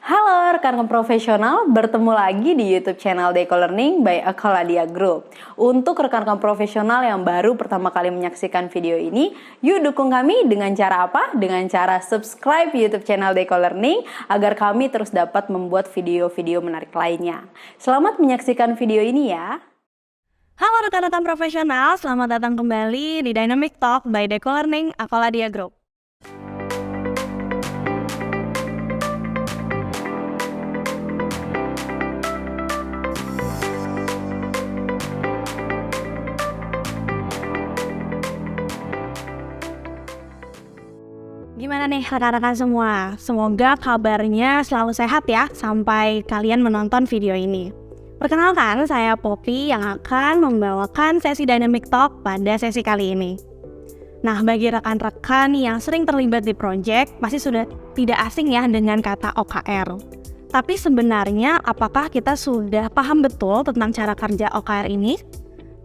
Halo rekan profesional, bertemu lagi di YouTube channel Deco Learning by Akaladia Group. Untuk rekan-rekan profesional yang baru pertama kali menyaksikan video ini, yuk dukung kami dengan cara apa? Dengan cara subscribe YouTube channel Deco Learning agar kami terus dapat membuat video-video menarik lainnya. Selamat menyaksikan video ini ya. Halo rekan-rekan profesional, selamat datang kembali di Dynamic Talk by Deco Learning Akaladia Group. Gimana nih rekan-rekan semua? Semoga kabarnya selalu sehat ya sampai kalian menonton video ini. Perkenalkan, saya Poppy yang akan membawakan sesi Dynamic Talk pada sesi kali ini. Nah, bagi rekan-rekan yang sering terlibat di project, pasti sudah tidak asing ya dengan kata OKR. Tapi sebenarnya apakah kita sudah paham betul tentang cara kerja OKR ini?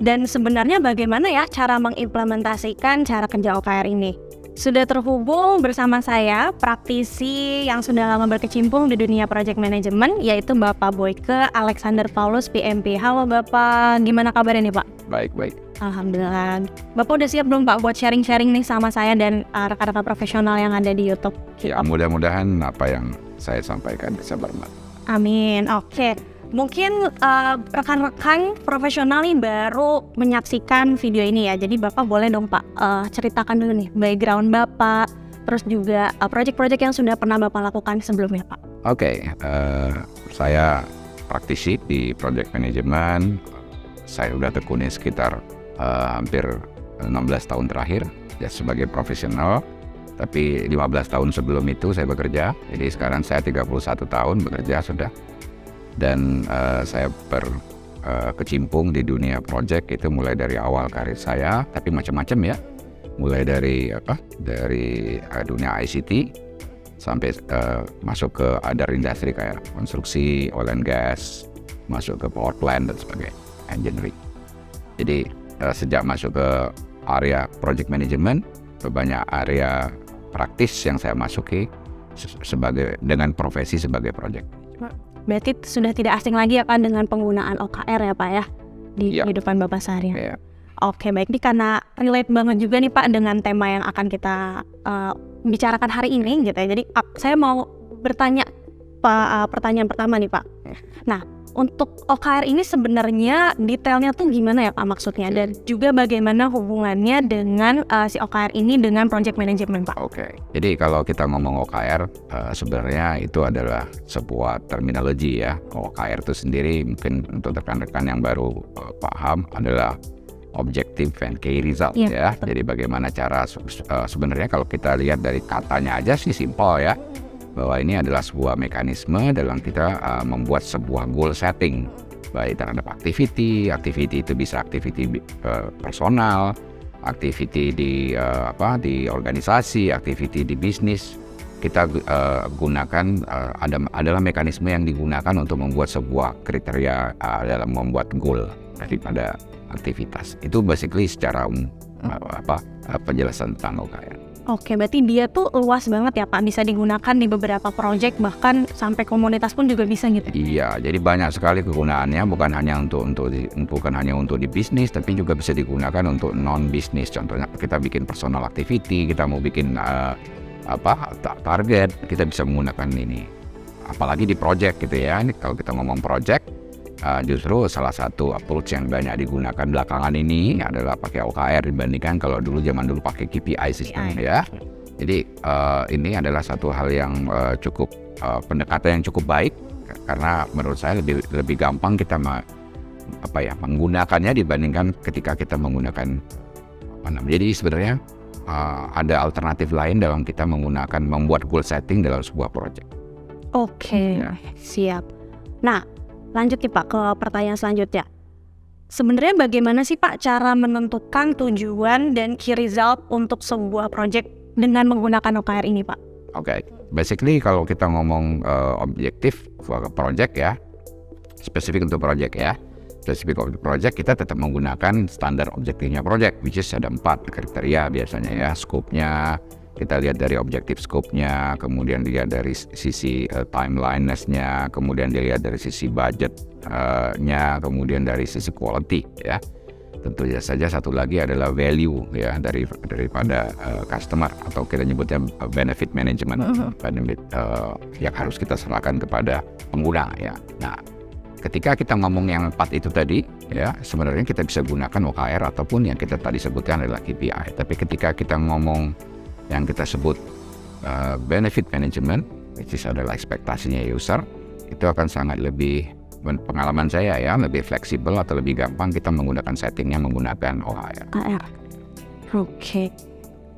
Dan sebenarnya bagaimana ya cara mengimplementasikan cara kerja OKR ini? Sudah terhubung bersama saya, praktisi yang sudah lama berkecimpung di dunia project management, yaitu Bapak Boyke Alexander Paulus PMP. Halo Bapak, gimana kabarnya nih Pak? Baik. Alhamdulillah. Bapak udah siap belum Pak buat sharing-sharing nih sama saya dan rekan-rekan profesional yang ada di YouTube? Ya, mudah-mudahan apa yang saya sampaikan bisa bermanfaat. Amin, oke. Mungkin rekan-rekan profesional nih baru menyaksikan video ini ya. Jadi Bapak boleh dong Pak ceritakan dulu nih background Bapak, terus juga project-project yang sudah pernah Bapak lakukan sebelumnya Pak. Oke, saya praktisi di project management. Saya sudah tekuni sekitar hampir 16 tahun terakhir ya sebagai profesional. Tapi 15 tahun sebelum itu saya bekerja. Jadi sekarang saya 31 tahun bekerja sudah. Dan saya berkecimpung di dunia project itu mulai dari awal karir saya, tapi macam-macam ya, mulai dari dunia ICT sampai masuk ke other industri kayak konstruksi, oil and gas, masuk ke power plant dan sebagainya, engineering. Jadi sejak masuk ke area project management, ke banyak area praktis yang saya masuki dengan profesi sebagai project. Berarti sudah tidak asing lagi ya Pak dengan penggunaan OKR ya Pak ya di kehidupan Bapak seharian. Oke, baik, ini karena relate banget juga nih Pak dengan tema yang akan kita bicarakan hari ini gitu ya. Jadi saya mau bertanya Pak, pertanyaan pertama nih Pak. Nah, untuk OKR ini sebenarnya detailnya tuh gimana ya Pak maksudnya, dan juga bagaimana hubungannya dengan si OKR ini dengan project management Pak? Oke, jadi kalau kita ngomong OKR sebenarnya itu adalah sebuah terminologi ya. OKR itu sendiri mungkin untuk rekan-rekan yang baru paham adalah Objective and Key Result ya. Betul. Jadi bagaimana cara sebenarnya kalau kita lihat dari katanya aja sih simpel ya. Bahwa ini adalah sebuah mekanisme dalam kita membuat sebuah goal setting baik terhadap activity itu bisa activity personal, activity di organisasi, activity di bisnis. Kita gunakan adalah mekanisme yang digunakan untuk membuat sebuah kriteria dalam membuat goal daripada aktivitas. Itu basically secara penjelasan tentang OKR. Oke, berarti dia tuh luas banget ya Pak, bisa digunakan di beberapa project, bahkan sampai komunitas pun juga bisa gitu. Iya, jadi banyak sekali kegunaannya, bukan hanya untuk di bisnis, tapi juga bisa digunakan untuk non bisnis. Contohnya kita bikin personal activity, kita mau bikin target, kita bisa menggunakan ini. Apalagi di project gitu ya. Ini kalau kita ngomong project, justru salah satu approach yang banyak digunakan belakangan ini adalah pakai OKR dibandingkan kalau zaman dulu pakai KPI sistem ya. Jadi ini adalah satu hal yang cukup pendekatan yang cukup baik karena menurut saya lebih gampang kita menggunakannya dibandingkan ketika kita menggunakan Jadi sebenarnya ada alternatif lain dalam kita membuat goal setting dalam sebuah project. Oke, siap. Nah, lanjut nih Pak ke pertanyaan selanjutnya. Sebenarnya bagaimana sih Pak cara menentukan tujuan dan key result untuk sebuah project dengan menggunakan OKR ini Pak? Oke, basically kalau kita ngomong objektif project ya, spesifik untuk project ya, spesifik untuk project kita tetap menggunakan standar objektifnya project, which is ada 4 kriteria biasanya ya, scope-nya, Kita lihat dari objektif scope-nya, kemudian dilihat dari sisi timeliness-nya, kemudian dilihat dari sisi budget-nya, kemudian dari sisi quality ya. Tentu saja satu lagi adalah value ya daripada customer, atau kita nyebutnya benefit management, benefit yang harus kita serahkan kepada pengguna ya. Nah, ketika kita ngomong yang 4 itu tadi ya, sebenarnya kita bisa gunakan OKR ataupun yang kita tadi sebutkan adalah KPI. Tapi ketika kita ngomong yang kita sebut benefit management, which is adalah ekspektasinya user, itu akan sangat lebih, pengalaman saya ya, lebih fleksibel atau lebih gampang kita menggunakan settingnya menggunakan OKR. Oke.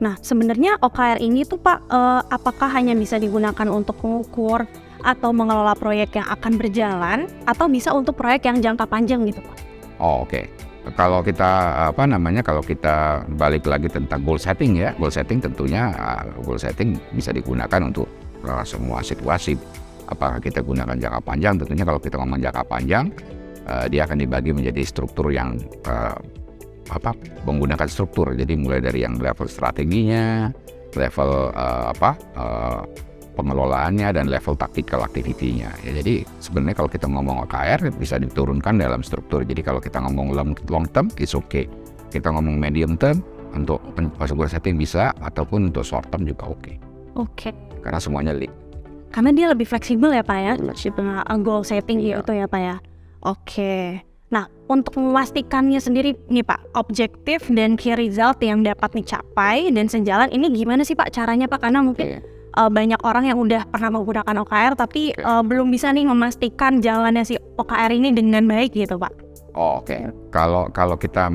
Nah, sebenarnya OKR ini tuh Pak, apakah hanya bisa digunakan untuk mengukur atau mengelola proyek yang akan berjalan, atau bisa untuk proyek yang jangka panjang gitu Pak? Oke. Kalau kita kalau kita balik lagi tentang goal setting ya, goal setting tentunya goal setting bisa digunakan untuk semua situasi. Apakah kita gunakan jangka panjang? Tentunya kalau kita ngomong jangka panjang, dia akan dibagi menjadi struktur yang menggunakan struktur. Jadi mulai dari yang level strateginya, level pengelolaannya, dan level tactical activity-nya. Ya, jadi sebenarnya kalau kita ngomong OKR bisa diturunkan dalam struktur. Jadi kalau kita ngomong long term, it's okay. Kita ngomong medium term, untuk goal setting bisa, ataupun untuk short term juga oke. Oke. Karena semuanya link. Karena dia lebih fleksibel ya Pak ya, goal setting Iya. itu ya Pak ya. Oke. Nah, untuk memastikannya sendiri nih Pak, objektif dan key result yang dapat dicapai dan sejalan ini gimana sih Pak caranya Pak? Karena mungkin banyak orang yang udah pernah menggunakan OKR tapi belum bisa nih memastikan jalannya si OKR ini dengan baik gitu Pak. Oke. Kalau kita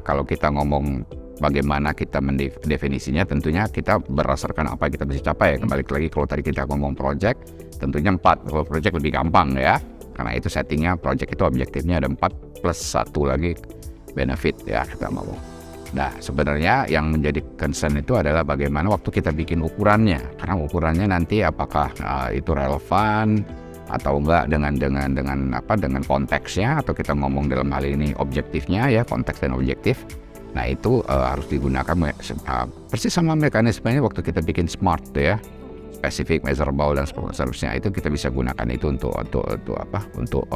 kalau kita ngomong bagaimana kita mendefinisinya, tentunya kita berdasarkan apa yang kita bisa capai. Kembali lagi kalau tadi kita ngomong project, tentunya 4. Kalau project lebih gampang ya, karena itu settingnya project itu objektifnya ada 4 plus 1 lagi benefit ya kita ngomong. Nah, sebenarnya yang menjadi concern itu adalah bagaimana waktu kita bikin ukurannya, karena ukurannya nanti apakah itu relevan atau enggak dengan konteksnya, atau kita ngomong dalam hal ini objektifnya ya, konteks dan objektif. Nah, itu harus digunakan persis sama mekanismenya waktu kita bikin SMART ya, specific, measurable, dan seterusnya. Itu kita bisa gunakan itu untuk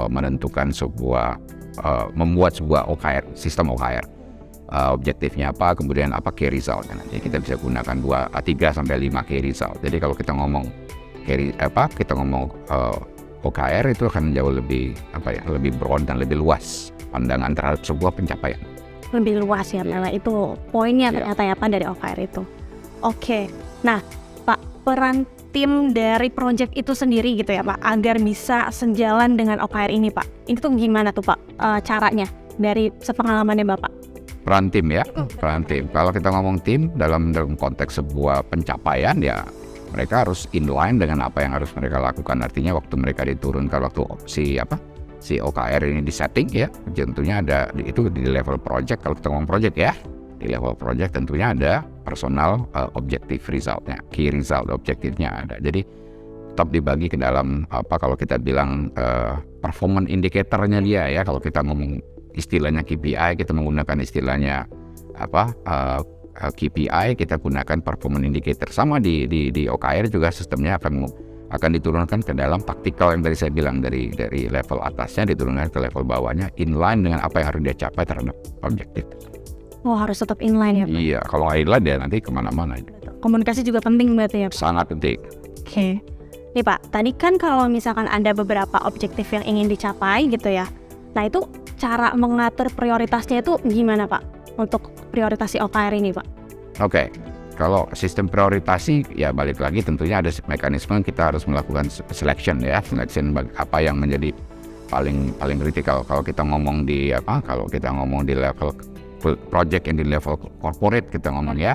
menentukan membuat sebuah OKR, sistem OKR. Objektifnya apa, kemudian apa key result. Nanti kita bisa gunakan 3 sampai 5 key result. Jadi kalau kita ngomong OKR itu akan jauh lebih lebih broad dan lebih luas pandangan terhadap sebuah pencapaian. Lebih luas ya Pak, itu poinnya ternyata ya Pak dari OKR itu. Oke. Nah, Pak, peran tim dari project itu sendiri gitu ya Pak, agar bisa sejalan dengan OKR ini Pak. Itu gimana tuh Pak caranya dari sepengalamannya Bapak? Peran tim ya, peran tim. Kalau kita ngomong tim dalam konteks sebuah pencapaian ya, mereka harus inline dengan apa yang harus mereka lakukan. Artinya waktu mereka diturunkan, waktu si OKR ini disetting ya, tentunya ada itu di level project. Kalau kita ngomong project ya, di level project tentunya ada personal objective resultnya, key result objektifnya ada. Jadi tetap dibagi ke dalam kalau kita bilang performance indicatornya dia ya. Kalau kita ngomong istilahnya KPI, kita menggunakan istilahnya KPI, kita gunakan performance indicator. Sama di OKR juga sistemnya akan diturunkan ke dalam tactical yang tadi saya bilang, dari level atasnya diturunkan ke level bawahnya, inline dengan apa yang harus dia capai terhadap objektif. Oh, harus tetap inline ya Pak? Iya, kalau inline dia nanti kemana-mana. Komunikasi juga penting berarti ya Pak? Sangat penting. Oke. Nih Pak, tadi kan kalau misalkan ada beberapa objektif yang ingin dicapai gitu ya, nah itu cara mengatur prioritasnya itu gimana Pak untuk prioritasi OKR ini Pak? Oke. Kalau sistem prioritasi ya balik lagi tentunya ada mekanisme, kita harus melakukan selection ya, selection apa yang menjadi paling kritikal. Kalau kita ngomong di level project yang di level corporate kita ngomong ya,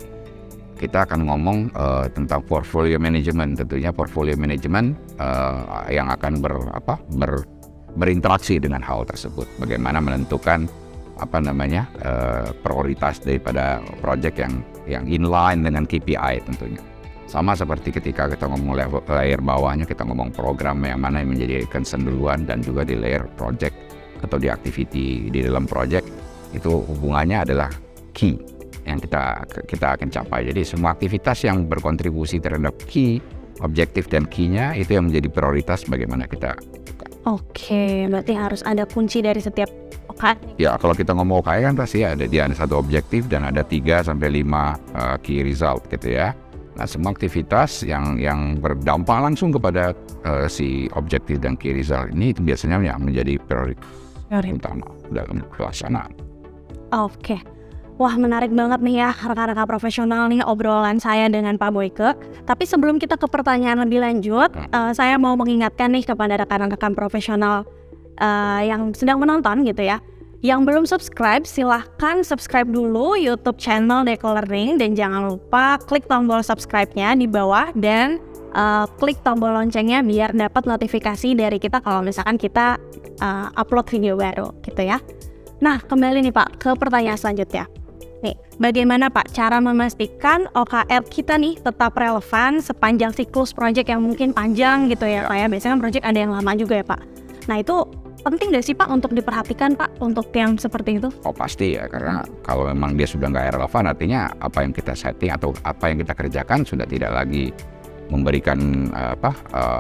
kita akan ngomong tentang portfolio management. Tentunya portfolio management yang akan berinteraksi dengan hal tersebut. Bagaimana menentukan prioritas daripada project yang inline dengan KPI tentunya. Sama seperti ketika kita ngomong layer bawahnya, kita ngomong program yang mana yang menjadi concern duluan, dan juga di layer project atau di activity di dalam project itu hubungannya adalah key yang kita akan capai. Jadi semua aktivitas yang berkontribusi terhadap objektif dan key-nya itu yang menjadi prioritas bagaimana kita. Oke, berarti harus ada kunci dari setiap OKR. Ya, kalau kita ngomong OKR kan pasti ada satu objektif dan ada 3 sampai 5 key result gitu ya. Nah, semua aktivitas yang berdampak langsung kepada si objektif dan key result ini itu biasanya yang menjadi prioritas utama dalam pelaksanaan. Oke. Wah, menarik banget nih ya rekan-rekan profesional nih obrolan saya dengan Pak Boyke. Tapi sebelum kita ke pertanyaan lebih lanjut, saya mau mengingatkan nih kepada rekan-rekan profesional yang sedang menonton gitu ya. Yang belum subscribe, silahkan subscribe dulu YouTube channel Deko Learning dan jangan lupa klik tombol subscribe-nya di bawah dan klik tombol loncengnya biar dapat notifikasi dari kita kalau misalkan kita upload video baru gitu ya. Nah, kembali nih Pak ke pertanyaan selanjutnya. Nih, bagaimana Pak cara memastikan OKR kita nih tetap relevan sepanjang siklus proyek yang mungkin panjang gitu ya Pak ya? Biasanya kan proyek ada yang lama juga ya Pak. Nah, itu penting gak sih Pak untuk diperhatikan Pak untuk yang seperti itu? Oh pasti ya, karena kalau memang dia sudah nggak relevan artinya apa yang kita setting atau apa yang kita kerjakan sudah tidak lagi memberikan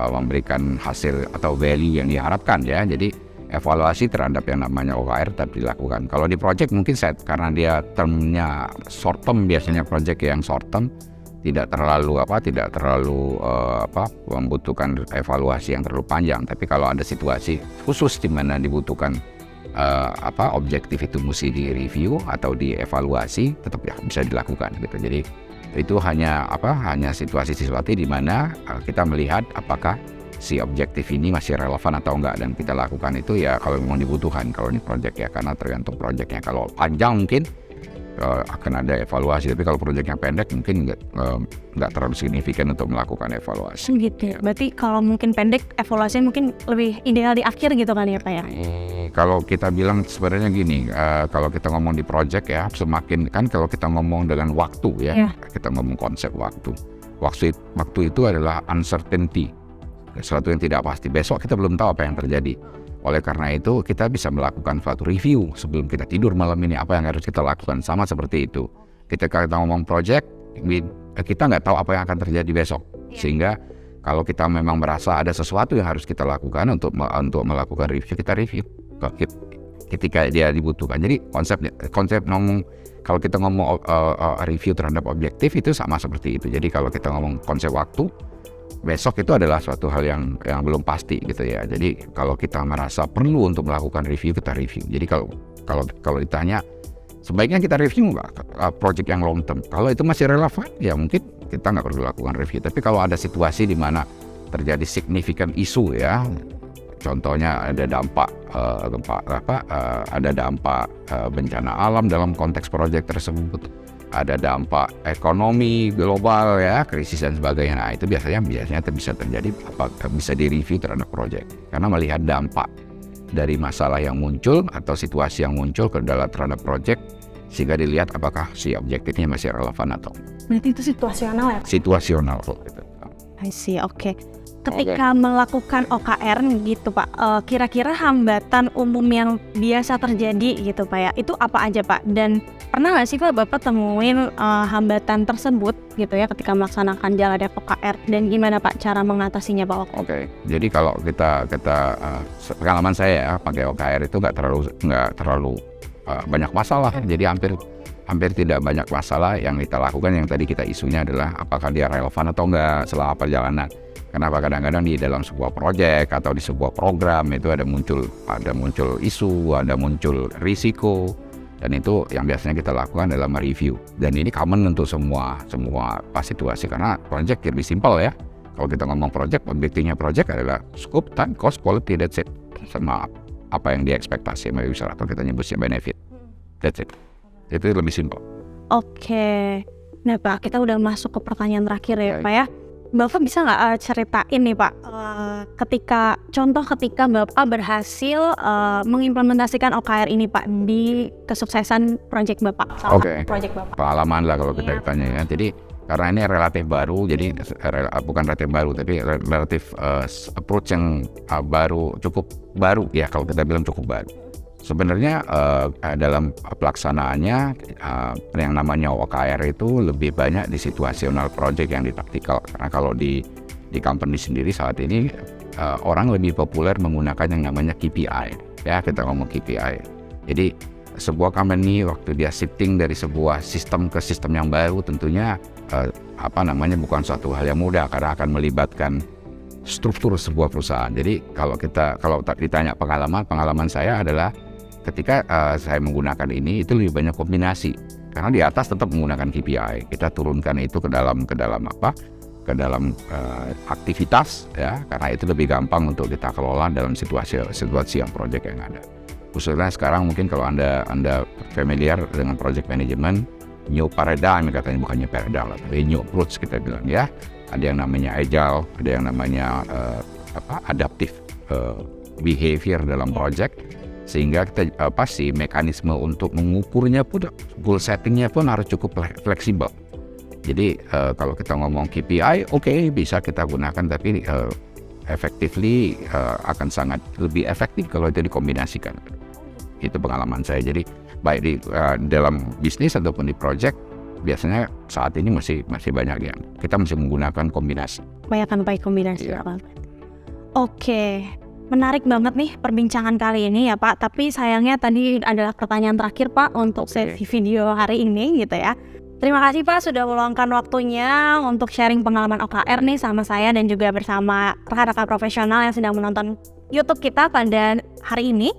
memberikan hasil atau value yang diharapkan ya. Jadi evaluasi terhadap yang namanya OKR tetap dilakukan. Kalau di project mungkin karena dia termnya short term, biasanya project yang short term tidak terlalu membutuhkan evaluasi yang terlalu panjang. Tapi kalau ada situasi khusus di mana dibutuhkan objektif itu mesti direview atau dievaluasi, tetap ya bisa dilakukan gitu. Jadi itu hanya situasi di mana kita melihat apakah si objektif ini masih relevan atau enggak, dan kita lakukan itu ya kalau memang dibutuhkan. Kalau ini project ya, karena tergantung projectnya. Kalau panjang mungkin akan ada evaluasi, tapi kalau projectnya pendek mungkin nggak terlalu signifikan untuk melakukan evaluasi. Gitu. Berarti kalau mungkin pendek evaluasi mungkin lebih ideal di akhir gitu kan ya Pak ya? Kalau kita bilang sebenarnya gini, kalau kita ngomong di project ya semakin kan kalau kita ngomong dengan waktu ya, kita ngomong konsep waktu. Waktu itu adalah uncertainty. Sesuatu yang tidak pasti. Besok kita belum tahu apa yang terjadi. Oleh karena itu kita bisa melakukan suatu review sebelum kita tidur malam ini, apa yang harus kita lakukan. Sama seperti itu. Ketika kita ngomong project, kita nggak tahu apa yang akan terjadi besok. Sehingga kalau kita memang merasa ada sesuatu yang harus kita lakukan untuk melakukan review, kita review ketika dia dibutuhkan. Jadi konsep ngomong, kalau kita ngomong review terhadap objektif itu sama seperti itu. Jadi kalau kita ngomong konsep waktu, besok itu adalah suatu hal yang belum pasti gitu ya. Jadi kalau kita merasa perlu untuk melakukan review, kita review. Jadi kalau ditanya sebaiknya kita review nggak project yang long term. Kalau itu masih relevan ya mungkin kita nggak perlu lakukan review. Tapi kalau ada situasi di mana terjadi significant isu ya, contohnya ada dampak bencana alam dalam konteks project tersebut, ada dampak ekonomi global ya, krisis dan sebagainya. Nah, itu biasanya bisa terjadi bisa direview terhadap proyek karena melihat dampak dari masalah yang muncul atau situasi yang muncul terhadap proyek, sehingga dilihat apakah si objektifnya masih relevan atau. Berarti itu situasional ya? Situasional gitu. I see, oke. Ketika melakukan OKR gitu Pak, kira-kira hambatan umum yang biasa terjadi gitu Pak ya, itu apa aja Pak? Dan pernah nggak sih Pak Bapak temuin hambatan tersebut gitu ya ketika melaksanakan jalannya OKR, dan gimana Pak cara mengatasinya Pak? Oke, jadi kalau kita pengalaman saya ya pakai OKR itu nggak terlalu banyak masalah. Jadi hampir tidak banyak masalah yang kita lakukan. Yang tadi kita isunya adalah apakah dia relevan atau enggak selama perjalanan. Kenapa kadang-kadang di dalam sebuah proyek atau di sebuah program itu ada muncul isu, ada muncul risiko, dan itu yang biasanya kita lakukan adalah mereview. Dan ini common untuk semua situasi karena proyek lebih simpel ya. Kalau kita ngomong proyek, objektifnya proyek adalah scope, time, cost, quality, that's it. Sama apa yang diekspektasi sama user atau kita nyebutnya benefit, that's it. Itu lebih simpel. Oke. Nah Pak, kita udah masuk ke pertanyaan terakhir ya Pak ya. Bapak bisa nggak ceritain nih Pak, ketika Bapak berhasil mengimplementasikan OKR ini Pak di kesuksesan proyek Bapak? Oke. Proyek Bapak. Pengalaman lah kalau kita ditanya ya. Jadi karena ini relatif baru, jadi bukan relatif baru, tapi relatif approach yang cukup baru ya, kalau kita bilang cukup baru. Sebenarnya dalam pelaksanaannya yang namanya OKR itu lebih banyak di situational project yang di taktikal. Karena kalau di company sendiri saat ini orang lebih populer menggunakan yang namanya KPI. Ya, kita ngomong KPI. Jadi sebuah company waktu dia shifting dari sebuah sistem ke sistem yang baru tentunya bukan suatu hal yang mudah karena akan melibatkan struktur sebuah perusahaan. Jadi kalau ditanya pengalaman saya adalah ketika saya menggunakan ini itu lebih banyak kombinasi karena di atas tetap menggunakan KPI, kita turunkan itu ke dalam aktivitas ya, karena itu lebih gampang untuk kita kelola dalam situasi yang project yang ada. Khususnya sekarang mungkin kalau anda familiar dengan project management, new paradigm katanya, bukan new paradigm tapi new approach kita bilang ya. Ada yang namanya agile, ada yang namanya adaptive behavior dalam project, sehingga kita mekanisme untuk mengukurnya pun, goal settingnya pun harus cukup fleksibel. Jadi kalau kita ngomong KPI, bisa kita gunakan, tapi effectively akan sangat lebih efektif kalau itu dikombinasikan. Itu pengalaman saya. Jadi baik di dalam bisnis ataupun di project, biasanya saat ini masih banyak yang kita masih menggunakan kombinasi. Banyak kombinasi. Iya. Oke, menarik banget nih perbincangan kali ini ya Pak. Tapi sayangnya tadi adalah pertanyaan terakhir Pak untuk sesi video hari ini gitu ya. Terima kasih Pak sudah meluangkan waktunya untuk sharing pengalaman OKR nih sama saya dan juga bersama rekan-rekan profesional yang sedang menonton YouTube kita pada hari ini.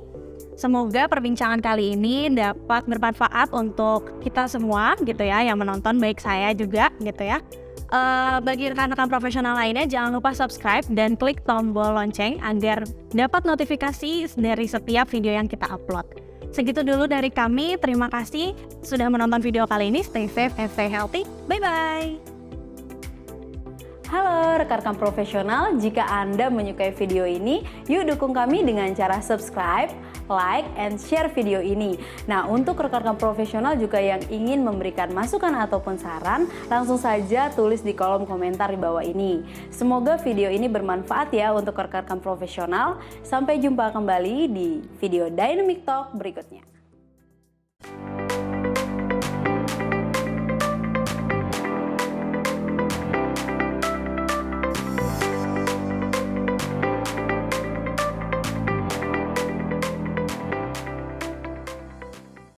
Semoga perbincangan kali ini dapat bermanfaat untuk kita semua gitu ya yang menonton, baik saya juga gitu ya. Bagi rekan-rekan profesional lainnya jangan lupa subscribe dan klik tombol lonceng agar dapat notifikasi dari setiap video yang kita upload. Segitu dulu dari kami, terima kasih sudah menonton video kali ini. Stay safe and stay healthy. Bye-bye. Halo rekan-rekan profesional, jika Anda menyukai video ini, yuk dukung kami dengan cara subscribe, like, and share video ini. Nah, untuk rekan-rekan profesional juga yang ingin memberikan masukan ataupun saran, langsung saja tulis di kolom komentar di bawah ini. Semoga video ini bermanfaat ya untuk rekan-rekan profesional. Sampai jumpa kembali di video Dynamic Talk berikutnya.